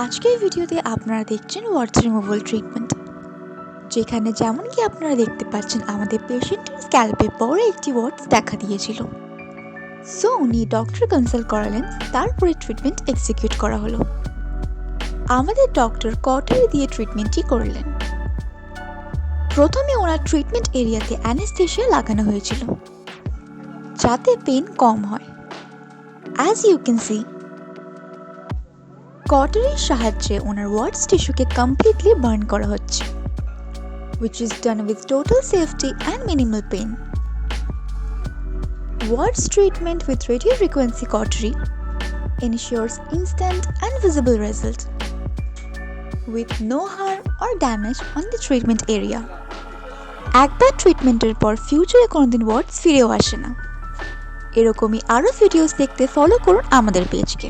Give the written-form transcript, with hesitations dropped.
আজকের ভিডিওতে আপনারা দেখছেন ওয়ার্টস রিমুভাল ট্রিটমেন্ট, যেখানে যেমন কি আপনারা দেখতে পাচ্ছেন আমাদের পেশেন্টের স্ক্যাল্পে বড় একটি ওয়ার্টস দেখা দিয়েছিল। সো উনি ডক্টর কনসাল্ট করালেন, তারপরে ট্রিটমেন্ট এক্সিকিউট করা হলো। আমাদের ডক্টর কটারি দিয়ে ট্রিটমেন্টটি করলেন। প্রথমে ওনার ট্রিটমেন্ট এরিয়াতে অ্যানেস্থেশিয়া লাগানো হয়েছিল, যাতে পেন কম হয়। অ্যাজ ইউ ক্যান সি, কটারির সাহায্যে ওনার ওয়ার্টস টিস্যুকে কমপ্লিটলি বার্ন করা হচ্ছে, which is done with total safety and minimal pain. Warts treatment with radio frequency cautery ensures instant and visible result with no harm or damage on the treatment area. একবার ট্রিটমেন্টের পর ফিউচারে কোনোদিন ওয়ার্টস ফিরেও আসে না। এরকমই আরও ভিডিওস দেখতে ফলো করুন আমাদের পেজকে।